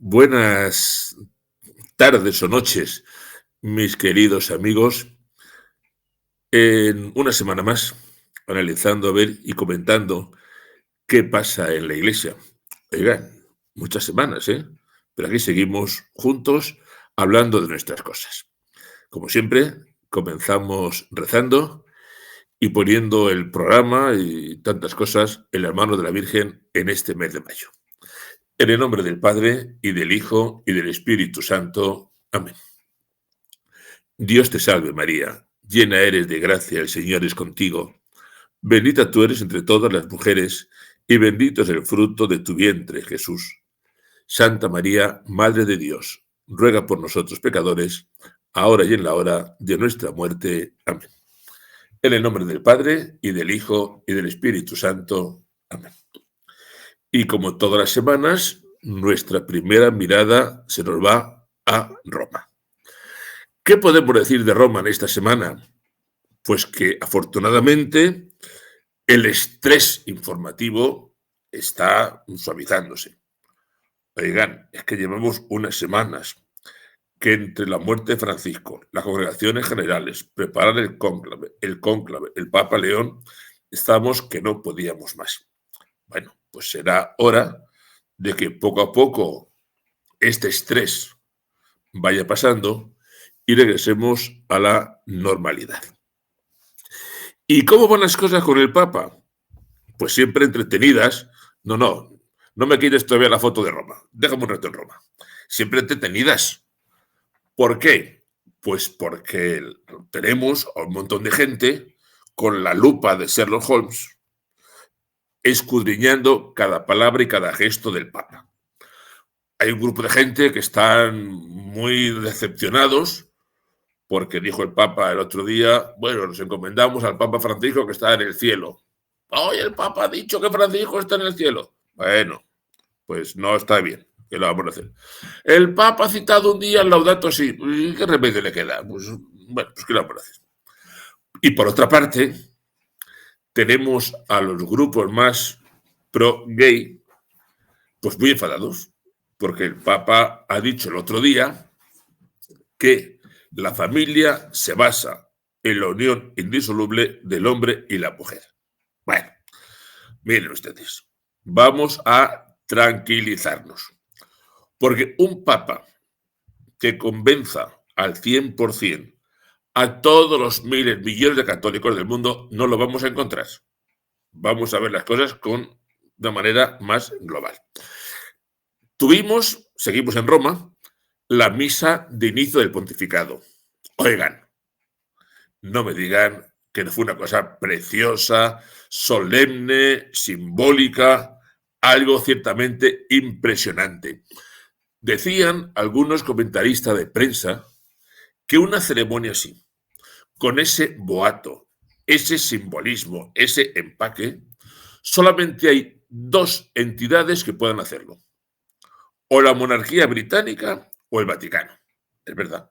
Buenas tardes o noches, mis queridos amigos. En una semana más, analizando a ver y comentando qué pasa en la iglesia. Oigan, muchas semanas, ¿eh? Pero aquí seguimos juntos hablando de nuestras cosas. Como siempre, comenzamos rezando y poniendo el programa y tantas cosas en las manos de la Virgen en este mes de mayo. En el nombre del Padre, y del Hijo, y del Espíritu Santo. Amén. Dios te salve María, llena eres de gracia, el Señor es contigo. Bendita tú eres entre todas las mujeres, y bendito es el fruto de tu vientre, Jesús. Santa María, Madre de Dios, ruega por nosotros pecadores, ahora y en la hora de nuestra muerte. Amén. En el nombre del Padre, y del Hijo, y del Espíritu Santo. Amén. Y como todas las semanas, nuestra primera mirada se nos va a Roma. ¿Qué podemos decir de Roma en esta semana? Pues que afortunadamente el estrés informativo está suavizándose. Oigan, es que llevamos unas semanas que entre la muerte de Francisco, las congregaciones generales, preparar el Papa León, estamos que no podíamos más. Bueno, pues será hora de que poco a poco este estrés vaya pasando y regresemos a la normalidad. ¿Y cómo van las cosas con el Papa? Pues siempre entretenidas. No me quites todavía la foto de Roma. Déjame un rato en Roma. Siempre entretenidas. ¿Por qué? Pues porque tenemos a un montón de gente con la lupa de Sherlock Holmes escudriñando cada palabra y cada gesto del Papa. Hay un grupo de gente que están muy decepcionados porque dijo el Papa el otro día, bueno, nos encomendamos al Papa Francisco que está en el cielo. Hoy el Papa ha dicho que Francisco está en el cielo. Bueno, pues no está bien. ¿Qué lo vamos a hacer? El Papa ha citado un día el Laudato Si. ¿Y qué remedio le queda? Pues, bueno, pues ¿qué lo vamos a hacer? Y por otra parte, tenemos a los grupos más pro-gay, pues muy enfadados, porque el Papa ha dicho el otro día que la familia se basa en la unión indisoluble del hombre y la mujer. Bueno, miren ustedes, vamos a tranquilizarnos, porque un papa que convenza al 100% a todos los miles, millones de católicos del mundo, no lo vamos a encontrar. Vamos a ver las cosas con una manera más global. Seguimos en Roma, la misa de inicio del pontificado. Oigan, no me digan que fue una cosa preciosa, solemne, simbólica, algo ciertamente impresionante. Decían algunos comentaristas de prensa que una ceremonia así, con ese boato, ese simbolismo, ese empaque, solamente hay dos entidades que puedan hacerlo. O la monarquía británica o el Vaticano. Es verdad.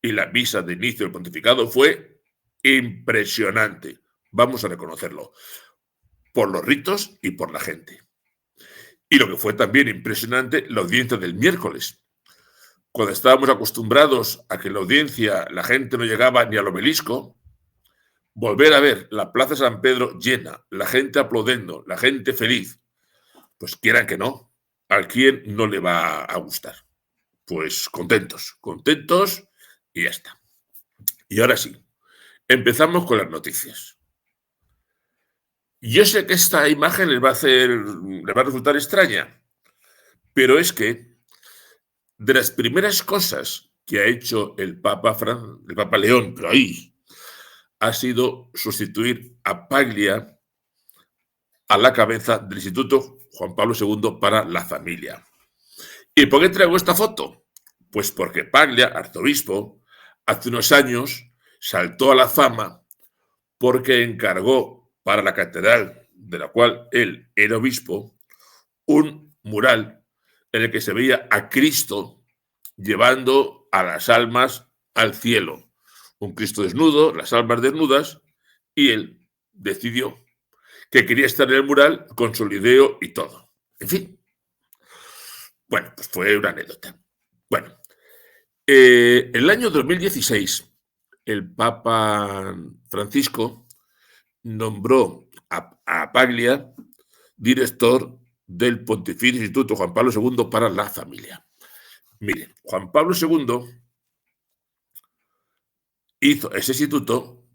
Y la misa de inicio del pontificado fue impresionante. Vamos a reconocerlo. Por los ritos y por la gente. Y lo que fue también impresionante, la audiencia del miércoles. Cuando estábamos acostumbrados a que en la audiencia la gente no llegaba ni al obelisco, volver a ver la Plaza San Pedro llena, la gente aplaudiendo, la gente feliz, pues quieran que no, ¿a quién no le va a gustar? Pues contentos y ya está. Y ahora sí, empezamos con las noticias. Yo sé que esta imagen les va a resultar extraña, pero es que de las primeras cosas que ha hecho el Papa León, pero ahí, ha sido sustituir a Paglia a la cabeza del Instituto Juan Pablo II para la Familia. ¿Y por qué traigo esta foto? Pues porque Paglia, arzobispo, hace unos años saltó a la fama porque encargó para la catedral de la cual él era obispo un mural en el que se veía a Cristo llevando a las almas al cielo. Un Cristo desnudo, las almas desnudas, y él decidió que quería estar en el mural con solideo y todo. En fin, Bueno, pues fue una anécdota. Bueno, el año 2016, el Papa Francisco nombró a Paglia director del Pontificio Instituto Juan Pablo II para la Familia. Miren, Juan Pablo II hizo ese instituto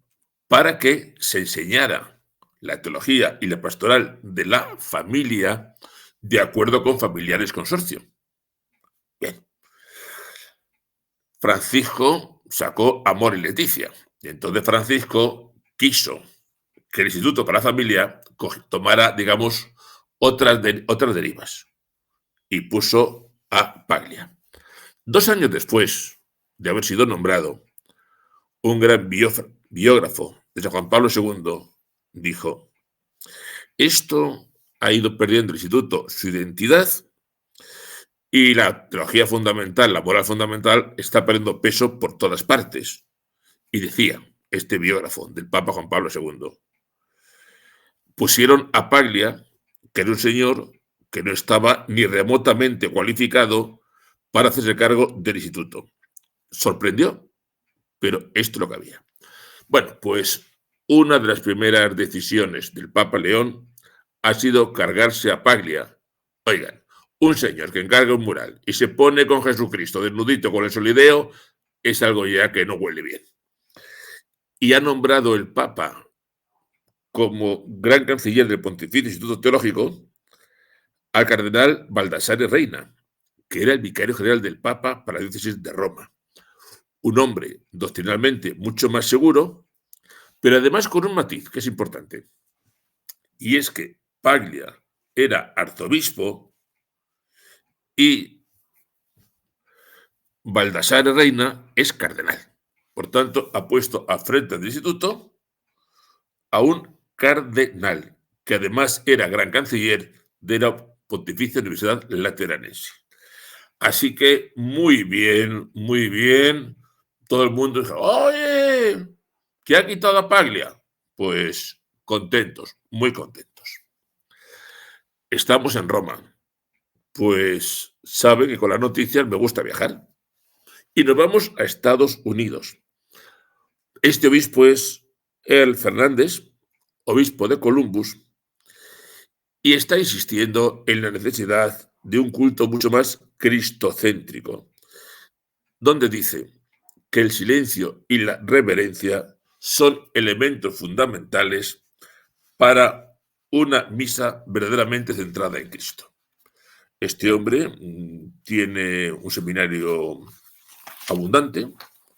para que se enseñara la teología y la pastoral de la familia de acuerdo con Familiares Consorcio. Bien. Francisco sacó Amor y Leticia. Y entonces Francisco quiso que el Instituto para la Familia tomara, digamos, otras derivas y puso a Paglia. 2 años después de haber sido nombrado, un gran biógrafo de San Juan Pablo II dijo: esto ha ido perdiendo el instituto su identidad y la teología fundamental, la moral fundamental, está perdiendo peso por todas partes. Y decía este biógrafo del Papa Juan Pablo II, pusieron a Paglia, que era un señor que no estaba ni remotamente cualificado para hacerse cargo del instituto. Sorprendió, pero esto es lo que había. Bueno, pues una de las primeras decisiones del Papa León ha sido cargarse a Paglia. Oigan, un señor que encarga un mural y se pone con Jesucristo desnudito con el solideo es algo ya que no huele bien. Y ha nombrado el Papa como gran canciller del Pontificio Instituto Teológico al cardenal Baldassare Reina, que era el vicario general del Papa para la diócesis de Roma. Un hombre doctrinalmente mucho más seguro, pero además con un matiz que es importante. Y es que Paglia era arzobispo y Baldassare Reina es cardenal. Por tanto, ha puesto a frente del instituto a un cardenal, que además era gran canciller de la Pontificia Universidad Lateranense. Así que muy bien, muy bien. Todo el mundo dijo: oye, ¿qué ha quitado a Paglia? Pues contentos, muy contentos. Estamos en Roma. Pues sabe que con las noticias me gusta viajar. Y nos vamos a Estados Unidos. Este obispo es Earl Fernández, obispo de Columbus, y está insistiendo en la necesidad de un culto mucho más cristocéntrico, donde dice que el silencio y la reverencia son elementos fundamentales para una misa verdaderamente centrada en Cristo. Este hombre tiene un seminario abundante,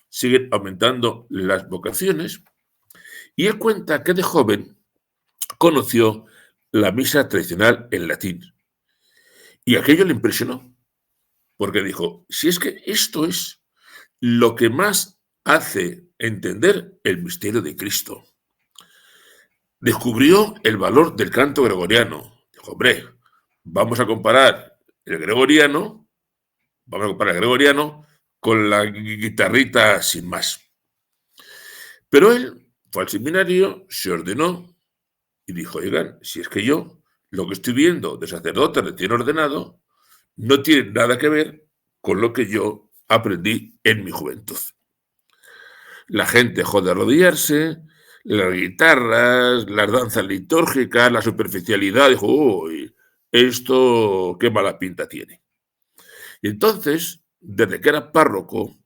siguen aumentando las vocaciones, y él cuenta que de joven conoció la misa tradicional en latín. Y aquello le impresionó, porque dijo: si es que esto es lo que más hace entender el misterio de Cristo. Descubrió el valor del canto gregoriano. Dijo: hombre, vamos a comparar el gregoriano, con la guitarrita sin más. Pero él fue al seminario, se ordenó y dijo: oigan, si es que yo lo que estoy viendo de sacerdote recién ordenado no tiene nada que ver con lo que yo aprendí en mi juventud. La gente dejó de arrodillarse, las guitarras, las danzas litúrgicas, la superficialidad, dijo: uy, esto qué mala pinta tiene. Y entonces, desde que era párroco,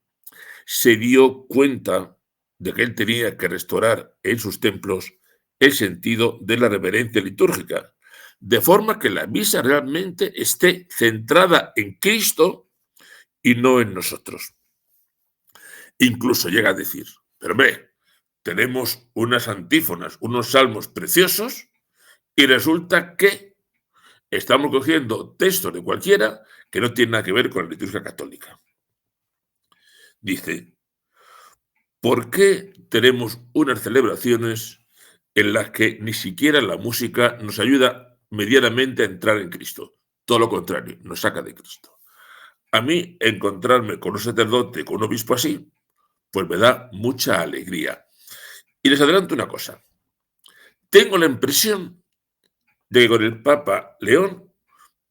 se dio cuenta de que él tenía que restaurar en sus templos el sentido de la reverencia litúrgica, de forma que la misa realmente esté centrada en Cristo y no en nosotros. Incluso llega a decir: pero ve, tenemos unas antífonas, unos salmos preciosos, y resulta que estamos cogiendo textos de cualquiera que no tienen nada que ver con la liturgia católica. Dice: ¿por qué tenemos unas celebraciones en las que ni siquiera la música nos ayuda medianamente a entrar en Cristo? Todo lo contrario, nos saca de Cristo. A mí, encontrarme con un sacerdote, con un obispo así, pues me da mucha alegría. Y les adelanto una cosa. Tengo la impresión de que con el Papa León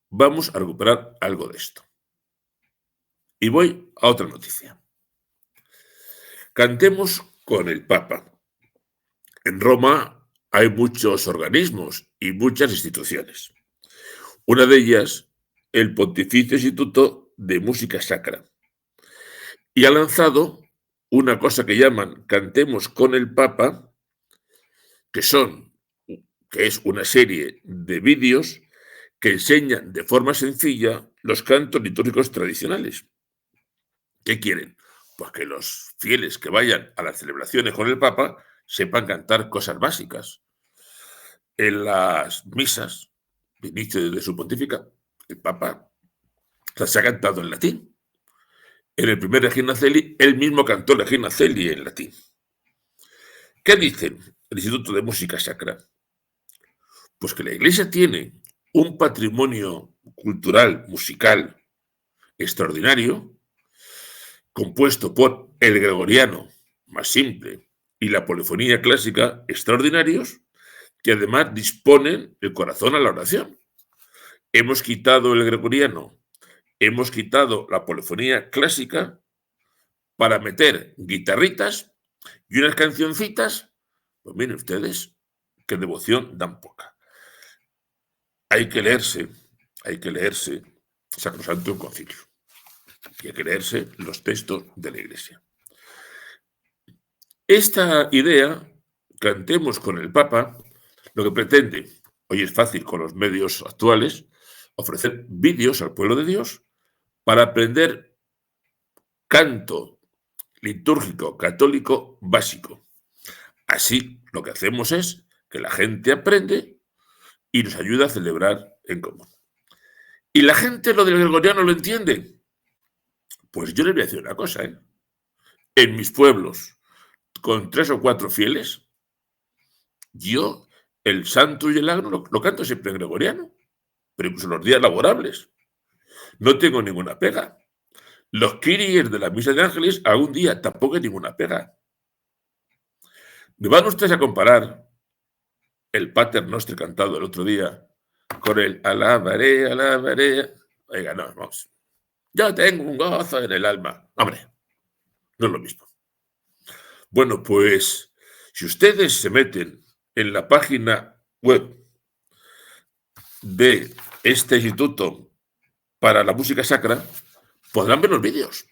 vamos a recuperar algo de esto. Y voy a otra noticia. Cantemos con el Papa. En Roma hay muchos organismos y muchas instituciones. Una de ellas, el Pontificio Instituto de Música Sacra. Y ha lanzado una cosa que llaman Cantemos con el Papa, que es una serie de vídeos que enseñan de forma sencilla los cantos litúrgicos tradicionales. ¿Qué quieren? Pues que los fieles que vayan a las celebraciones con el Papa sepan cantar cosas básicas. En las misas de inicio de su pontífica, el Papa las ha cantado en latín. En el primer Regina Coeli, él mismo cantó Regina Coeli en latín. ¿Qué dicen el Instituto de Música Sacra? Pues que la Iglesia tiene un patrimonio cultural, musical, extraordinario, compuesto por el gregoriano, más simple, y la polifonía clásica, extraordinarios, que además disponen el corazón a la oración. Hemos quitado el gregoriano, hemos quitado la polifonía clásica para meter guitarritas y unas cancioncitas. Pues miren ustedes, qué devoción dan poca. Hay que leerse Sacrosantum Concilio. Y hay que leerse los textos de la Iglesia. Esta idea, cantemos con el Papa, lo que pretende, hoy es fácil con los medios actuales, ofrecer vídeos al pueblo de Dios para aprender canto litúrgico católico básico. Así, lo que hacemos es que la gente aprende y nos ayuda a celebrar en común. ¿Y la gente lo del gregoriano lo entiende? Pues yo les voy a decir una cosa, ¿eh? En mis pueblos, con 3 o 4 fieles, yo el santo y el agno lo canto siempre en gregoriano, pero incluso los días laborables. No tengo ninguna pega. Los kyries de la misa de ángeles, algún día tampoco hay ninguna pega. ¿Me van ustedes a comparar el Pater Noster cantado el otro día con el alabaré, alabaré? Oiga, no, vamos. Yo tengo un gozo en el alma. Hombre, no es lo mismo. Bueno, pues si ustedes se meten en la página web de este instituto para la música sacra, podrán ver los vídeos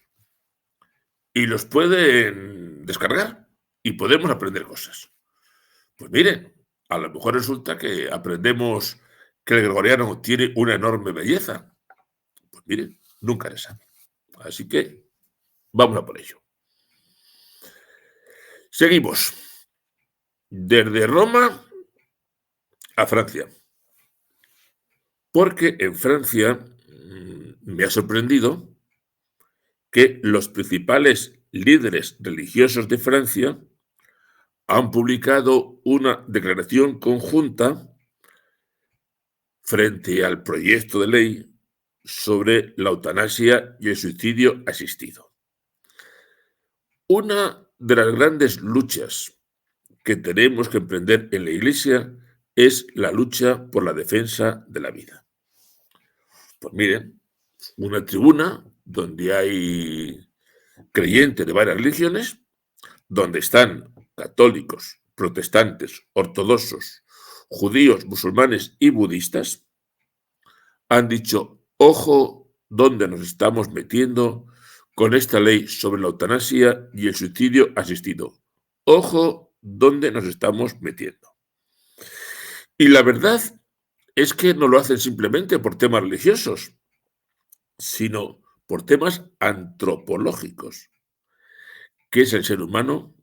y los pueden descargar y podemos aprender cosas. Pues miren, a lo mejor resulta que aprendemos que el gregoriano tiene una enorme belleza. Pues miren, nunca se sabe. Así que vamos a por ello. Seguimos. Desde Roma a Francia. Porque en Francia me ha sorprendido que los principales líderes religiosos de Francia han publicado una declaración conjunta frente al proyecto de ley sobre la eutanasia y el suicidio asistido. Una de las grandes luchas que tenemos que emprender en la Iglesia es la lucha por la defensa de la vida. Pues miren, una tribuna donde hay creyentes de varias religiones, donde están católicos, protestantes, ortodoxos, judíos, musulmanes y budistas, han dicho, ojo, ¿dónde nos estamos metiendo con esta ley sobre la eutanasia y el suicidio asistido? Ojo, ¿dónde nos estamos metiendo? Y la verdad es que no lo hacen simplemente por temas religiosos, sino por temas antropológicos. ¿Qué es el ser humano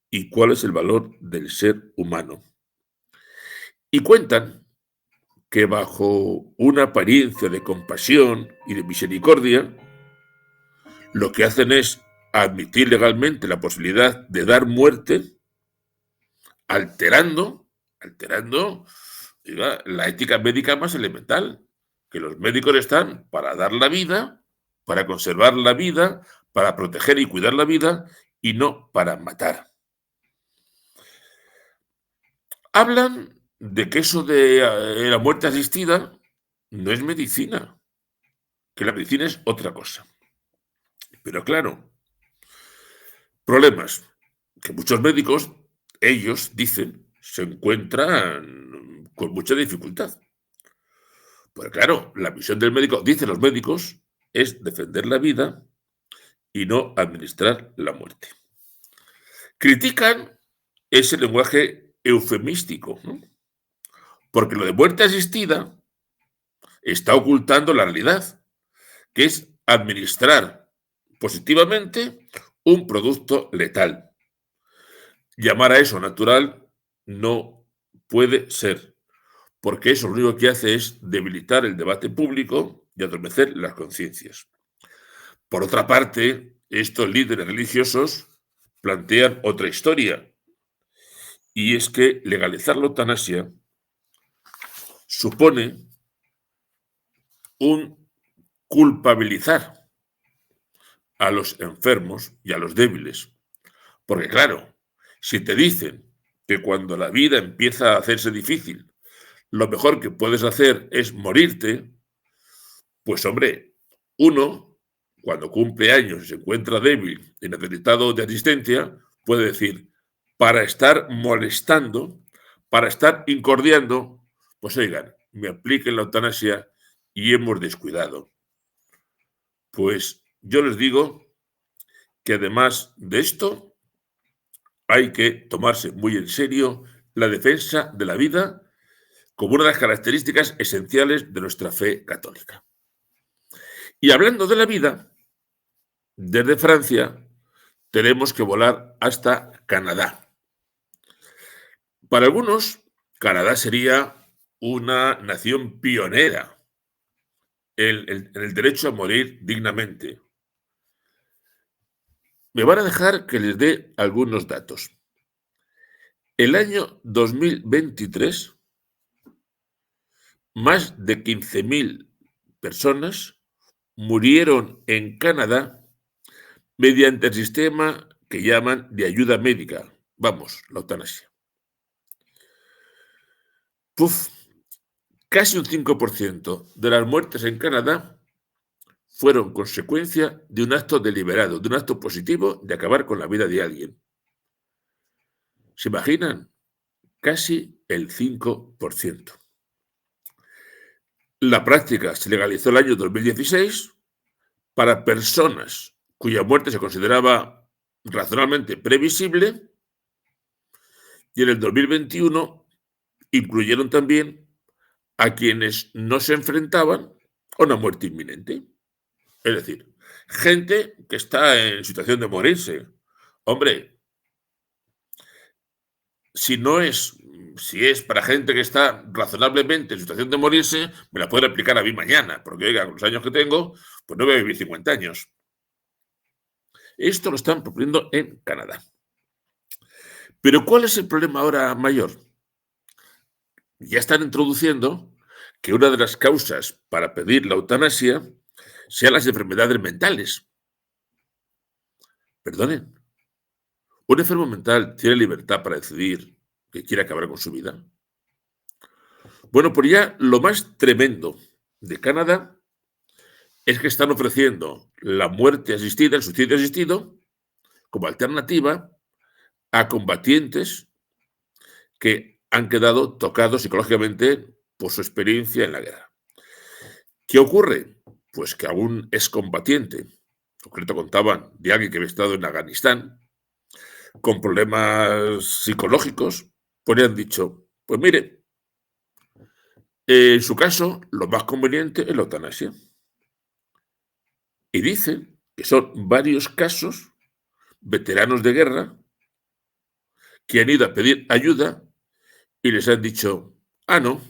y cuál es el valor del ser humano? Y cuentan que bajo una apariencia de compasión y de misericordia, lo que hacen es admitir legalmente la posibilidad de dar muerte, alterando diga, la ética médica más elemental, que los médicos están para dar la vida, para conservar la vida, para proteger y cuidar la vida, y no para matar. Hablan de que eso de la muerte asistida no es medicina, que la medicina es otra cosa. Pero claro, problemas que muchos médicos, ellos dicen, se encuentran con mucha dificultad. Pues claro, la misión del médico, dicen los médicos, es defender la vida y no administrar la muerte. Critican ese lenguaje eufemístico, ¿no? Porque lo de muerte asistida está ocultando la realidad, que es administrar positivamente un producto letal. Llamar a eso natural no puede ser, porque eso lo único que hace es debilitar el debate público y adormecer las conciencias. Por otra parte, estos líderes religiosos plantean otra historia, y es que legalizar la eutanasia supone un culpabilizar a los enfermos y a los débiles. Porque claro, si te dicen que cuando la vida empieza a hacerse difícil, lo mejor que puedes hacer es morirte, pues hombre, uno, cuando cumple años y se encuentra débil y necesitado de asistencia, puede decir, para estar molestando, para estar incordiando, pues oigan, me apliquen la eutanasia y hemos descuidado. Pues yo les digo que además de esto, hay que tomarse muy en serio la defensa de la vida como una de las características esenciales de nuestra fe católica. Y hablando de la vida, desde Francia tenemos que volar hasta Canadá. Para algunos, Canadá sería una nación pionera en el derecho a morir dignamente. Me van a dejar que les dé algunos datos. El año 2023, más de 15.000 personas murieron en Canadá mediante el sistema que llaman de ayuda médica. Vamos, la eutanasia. Casi un 5% de las muertes en Canadá fueron consecuencia de un acto deliberado, de un acto positivo de acabar con la vida de alguien. ¿Se imaginan? Casi el 5%. La práctica se legalizó el año 2016 para personas cuya muerte se consideraba razonablemente previsible, y en el 2021 incluyeron también a quienes no se enfrentaban a una muerte inminente. Es decir, gente que está en situación de morirse. Hombre, si es para gente que está razonablemente en situación de morirse, me la puedo aplicar a mí mañana, porque oiga, con los años que tengo, pues no voy a vivir 50 años. Esto lo están proponiendo en Canadá. Pero ¿cuál es el problema ahora mayor? Ya están introduciendo que una de las causas para pedir la eutanasia sean las enfermedades mentales. Perdonen, ¿un enfermo mental tiene libertad para decidir que quiere acabar con su vida? Bueno, pues ya lo más tremendo de Canadá es que están ofreciendo la muerte asistida, el suicidio asistido, como alternativa a combatientes que han quedado tocados psicológicamente por su experiencia en la guerra. ¿Qué ocurre? Pues que a un excombatiente, en concreto contaban de alguien que había estado en Afganistán, con problemas psicológicos, pues le han dicho, pues mire, en su caso, lo más conveniente es la eutanasia. Y dicen que son varios casos, veteranos de guerra, que han ido a pedir ayuda y les han dicho, no,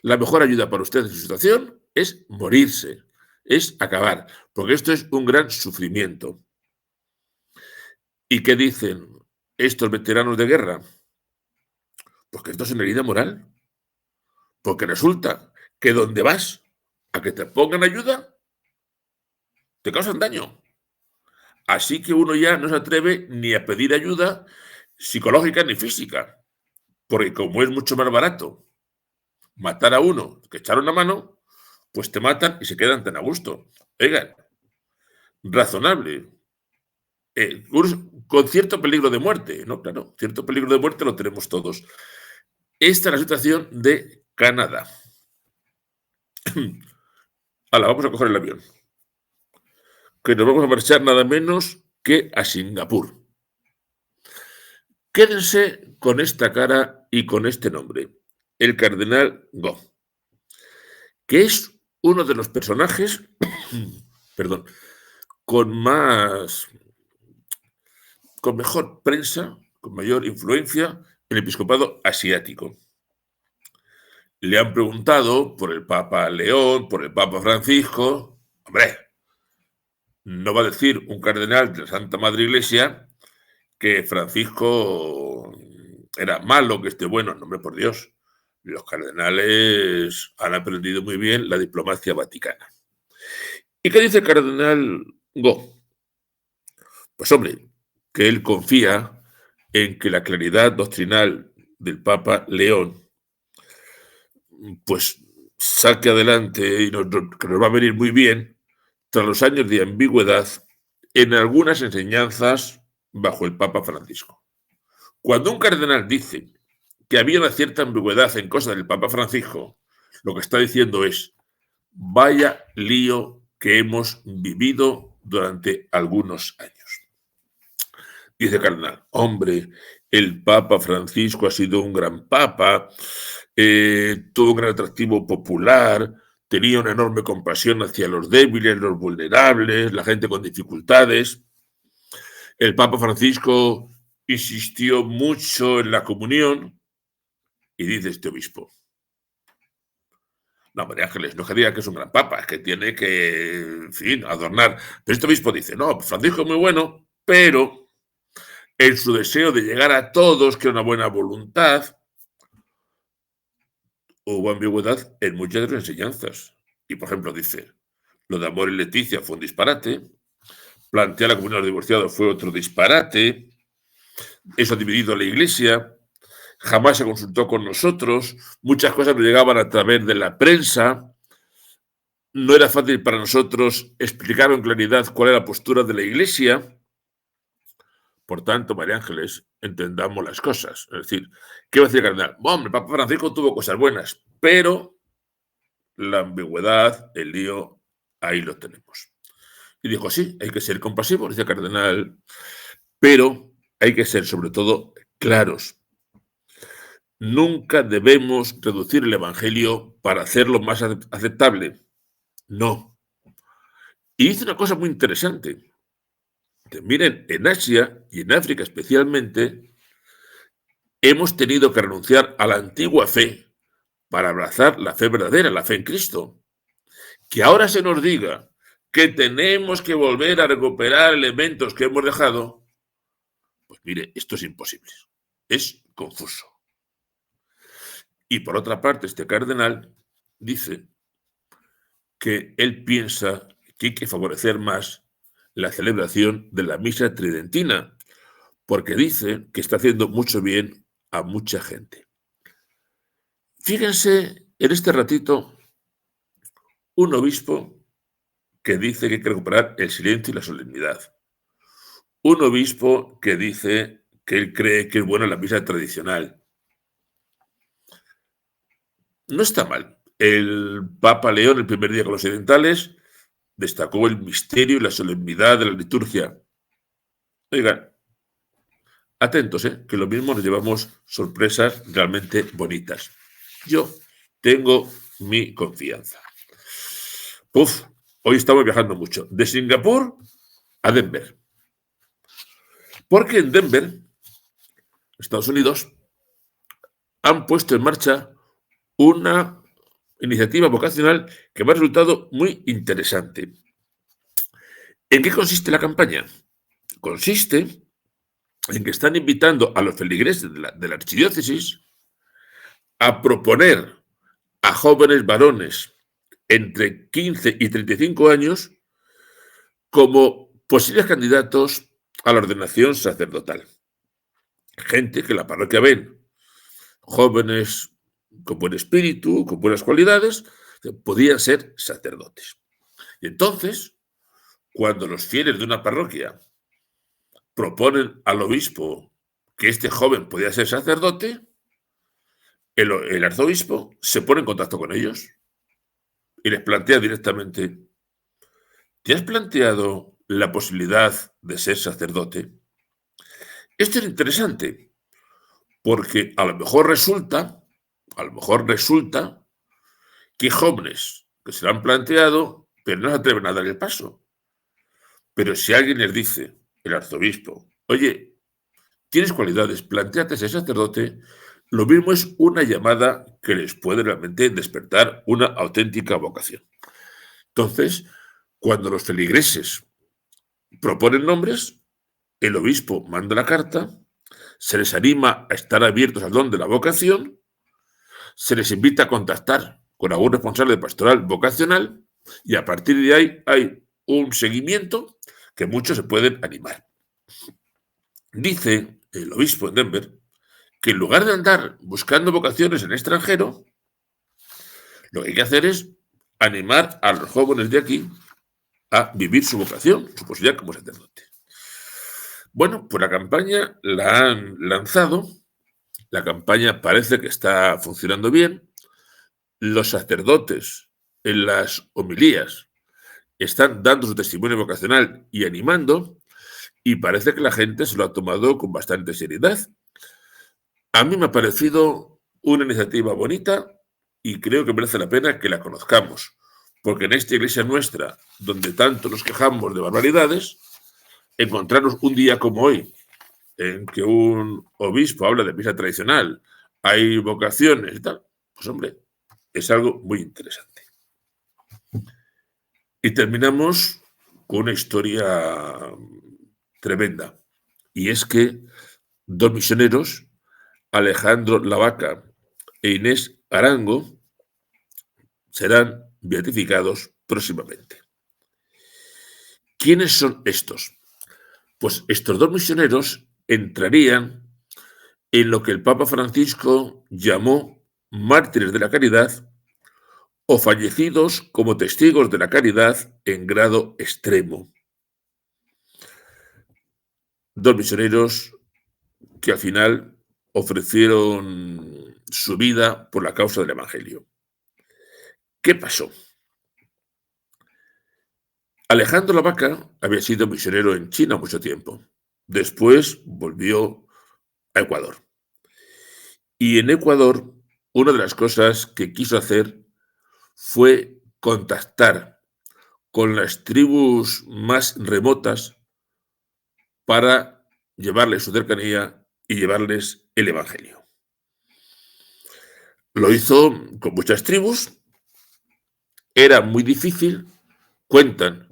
la mejor ayuda para usted en su situación es morirse, es acabar, porque esto es un gran sufrimiento. ¿Y qué dicen estos veteranos de guerra? Pues que esto es una herida moral, porque resulta que donde vas a que te pongan ayuda, te causan daño. Así que uno ya no se atreve ni a pedir ayuda psicológica ni física, porque como es mucho más barato matar a uno que echar una mano, pues te matan y se quedan tan a gusto. Oigan, razonable, con cierto peligro de muerte, ¿no? Claro, cierto peligro de muerte lo tenemos todos. Esta es la situación de Canadá. Hala, vamos a coger el avión, que nos vamos a marchar nada menos que a Singapur. Quédense con esta cara y con este nombre, el cardenal Go, que es uno de los personajes, perdón, con mejor prensa, con mayor influencia en el episcopado asiático. Le han preguntado por el Papa León, por el Papa Francisco. Hombre, no va a decir un cardenal de la Santa Madre Iglesia que Francisco era malo, que esté bueno. No, hombre, por Dios. Los cardenales han aprendido muy bien la diplomacia vaticana. ¿Y qué dice el cardenal Go? Pues hombre, que él confía en que la claridad doctrinal del Papa León pues saque adelante y que nos va a venir muy bien tras los años de ambigüedad en algunas enseñanzas bajo el Papa Francisco. Cuando un cardenal dice que había una cierta ambigüedad en cosas del Papa Francisco, lo que está diciendo es, vaya lío que hemos vivido durante algunos años. Dice el cardenal, hombre, el Papa Francisco ha sido un gran papa, tuvo un gran atractivo popular, tenía una enorme compasión hacia los débiles, los vulnerables, la gente con dificultades. El Papa Francisco insistió mucho en la comunión y dice este obispo, no, María Ángeles, no que diga que es un gran papa, es que tiene que, en fin, adornar. Pero este obispo dice, no, Francisco es muy bueno, pero en su deseo de llegar a todos, que era una buena voluntad, hubo ambigüedad en muchas de las enseñanzas. Y, por ejemplo, dice, lo de Amor y Leticia fue un disparate, plantear la comunión de los divorciados fue otro disparate, eso ha dividido a la Iglesia, jamás se consultó con nosotros, muchas cosas nos llegaban a través de la prensa, no era fácil para nosotros explicar con claridad cuál era la postura de la Iglesia. Por tanto, María Ángeles, entendamos las cosas. Es decir, ¿qué va a decir el cardenal? Hombre, el Papa Francisco tuvo cosas buenas, pero la ambigüedad, el lío, ahí lo tenemos. Y dijo, sí, hay que ser compasivos, dice el cardenal, pero hay que ser sobre todo claros. Nunca debemos reducir el Evangelio para hacerlo más aceptable. No. Y dice una cosa muy interesante. Que, miren, en Asia y en África especialmente, hemos tenido que renunciar a la antigua fe para abrazar la fe verdadera, la fe en Cristo. Que ahora se nos diga que tenemos que volver a recuperar elementos que hemos dejado, pues mire, esto es imposible, es confuso. Y por otra parte, este cardenal dice que él piensa que hay que favorecer más la celebración de la misa tridentina, porque dice que está haciendo mucho bien a mucha gente. Fíjense en este ratito un obispo que dice que hay que recuperar el silencio y la solemnidad. Un obispo que dice que él cree que es buena la misa tradicional. No está mal. El Papa León, el primer día con los orientales, destacó el misterio y la solemnidad de la liturgia. Oigan, atentos, que lo mismo nos llevamos sorpresas realmente bonitas. Yo tengo mi confianza. Hoy estamos viajando mucho. De Singapur a Denver. Porque en Denver, Estados Unidos, han puesto en marcha una iniciativa vocacional que me ha resultado muy interesante. ¿En qué consiste la campaña? Consiste en que están invitando a los feligreses de la archidiócesis a proponer a jóvenes varones entre 15 y 35 años como posibles candidatos a la ordenación sacerdotal. Gente que la parroquia ven, jóvenes con buen espíritu, con buenas cualidades, podían ser sacerdotes. Y entonces, cuando los fieles de una parroquia proponen al obispo que este joven podía ser sacerdote, el arzobispo se pone en contacto con ellos y les plantea directamente: ¿te has planteado la posibilidad de ser sacerdote? Esto es interesante porque a lo mejor resulta que jóvenes que se lo han planteado, pero no se atreven a dar el paso. Pero si alguien les dice, el arzobispo, oye, tienes cualidades, planteate ser sacerdote, lo mismo es una llamada que les puede realmente despertar una auténtica vocación. Entonces, cuando los feligreses proponen nombres, el obispo manda la carta, se les anima a estar abiertos al don de la vocación, se les invita a contactar con algún responsable pastoral vocacional y a partir de ahí hay un seguimiento que muchos se pueden animar. Dice el obispo en Denver que en lugar de andar buscando vocaciones en el extranjero, lo que hay que hacer es animar a los jóvenes de aquí a vivir su vocación, su posibilidad como sacerdote. Bueno, pues la campaña la han lanzado, la campaña parece que está funcionando bien, los sacerdotes en las homilías están dando su testimonio vocacional y animando, y parece que la gente se lo ha tomado con bastante seriedad. A mí me ha parecido una iniciativa bonita y creo que merece la pena que la conozcamos, porque en esta iglesia nuestra, donde tanto nos quejamos de barbaridades, encontrarnos un día como hoy, en que un obispo habla de misa tradicional, hay vocaciones y tal, pues hombre, es algo muy interesante. Y terminamos con una historia tremenda, y es que dos misioneros, Alejandro Lavaca e Inés Arango, serán beatificados próximamente. ¿Quiénes son estos? Pues estos dos misioneros entrarían en lo que el Papa Francisco llamó mártires de la caridad o fallecidos como testigos de la caridad en grado extremo. Dos misioneros que al final ofrecieron su vida por la causa del Evangelio. ¿Qué pasó? Alejandro Lavaca había sido misionero en China mucho tiempo. Después volvió a Ecuador. Y en Ecuador, una de las cosas que quiso hacer fue contactar con las tribus más remotas para llevarles su cercanía y llevarles el Evangelio. Lo hizo con muchas tribus, era muy difícil, cuentan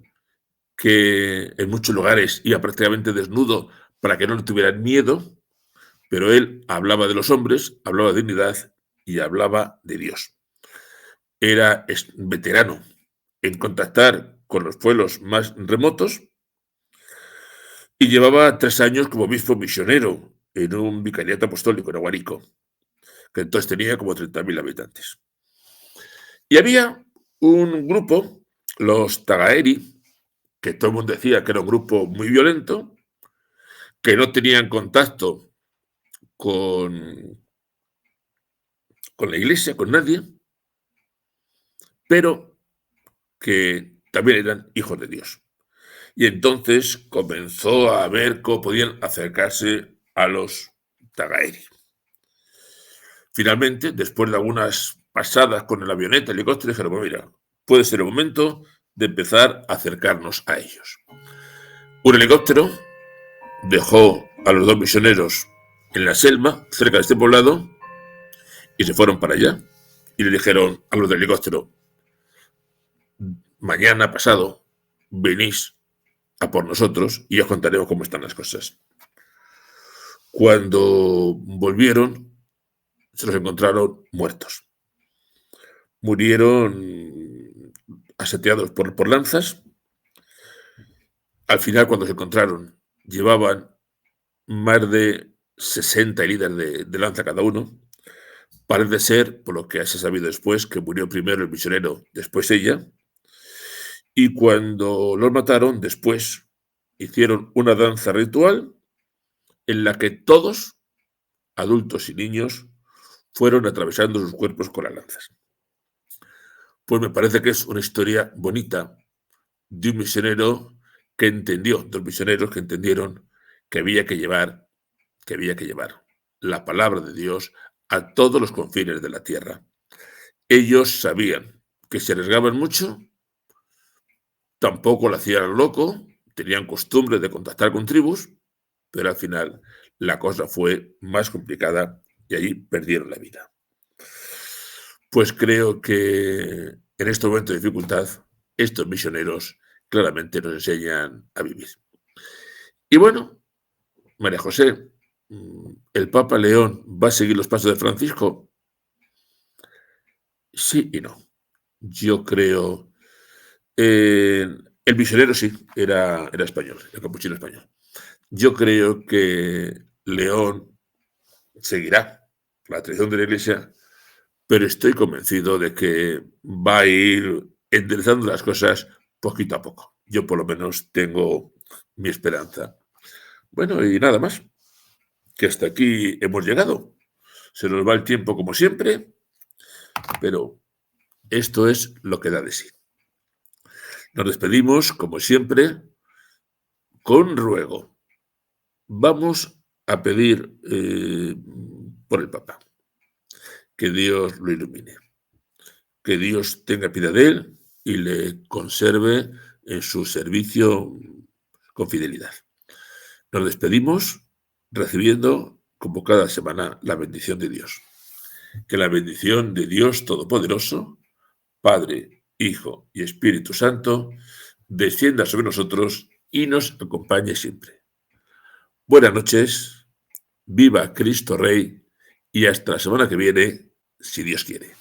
que en muchos lugares iba prácticamente desnudo para que no le tuvieran miedo, pero él hablaba de los hombres, hablaba de dignidad y hablaba de Dios. Era veterano en contactar con los pueblos más remotos y llevaba 3 años como obispo misionero en un vicariato apostólico en Aguarico, que entonces tenía como 30.000 habitantes. Y había un grupo, los Tagaeri, que todo el mundo decía que era un grupo muy violento, que no tenían contacto con la iglesia, con nadie, pero que también eran hijos de Dios. Y entonces comenzó a ver cómo podían acercarse a los Tagaeri. Finalmente, después de algunas pasadas con el avioneta, el helicóptero, dijeron: bueno, mira, puede ser el momento de empezar a acercarnos a ellos. Un helicóptero dejó a los dos misioneros en la selva, cerca de este poblado, y se fueron para allá. Y le dijeron a los del helicóptero: mañana pasado venís a por nosotros y os contaremos cómo están las cosas. Cuando volvieron, se los encontraron muertos. Murieron aseteados por lanzas. Al final, cuando se encontraron, llevaban más de 60 heridas de lanza cada uno. Parece ser, por lo que se ha sabido después, que murió primero el misionero, después ella. Y cuando los mataron, después hicieron una danza ritual en la que todos, adultos y niños, fueron atravesando sus cuerpos con las lanzas. Pues me parece que es una historia bonita de un misionero que entendió, dos misioneros que entendieron que había que llevar la palabra de Dios a todos los confines de la tierra. Ellos sabían que se arriesgaban mucho, tampoco lo hacían loco, tenían costumbre de contactar con tribus, pero al final la cosa fue más complicada y allí perdieron la vida. Pues creo que en este momento de dificultad, estos misioneros claramente nos enseñan a vivir. Y bueno, María José, ¿el Papa León va a seguir los pasos de Francisco? Sí y no. Yo creo... el misionero sí, era español, el capuchino español. Yo creo que León seguirá la tradición de la Iglesia, pero estoy convencido de que va a ir enderezando las cosas poquito a poco. Yo por lo menos tengo mi esperanza. Bueno, y nada más, que hasta aquí hemos llegado. Se nos va el tiempo como siempre, pero esto es lo que da de sí. Nos despedimos, como siempre, con ruego. Vamos a pedir por el Papa, que Dios lo ilumine, que Dios tenga piedad de él y le conserve en su servicio con fidelidad. Nos despedimos recibiendo, como cada semana, la bendición de Dios. Que la bendición de Dios Todopoderoso, Padre, Hijo y Espíritu Santo, descienda sobre nosotros y nos acompañe siempre. Buenas noches, viva Cristo Rey y hasta la semana que viene, si Dios quiere.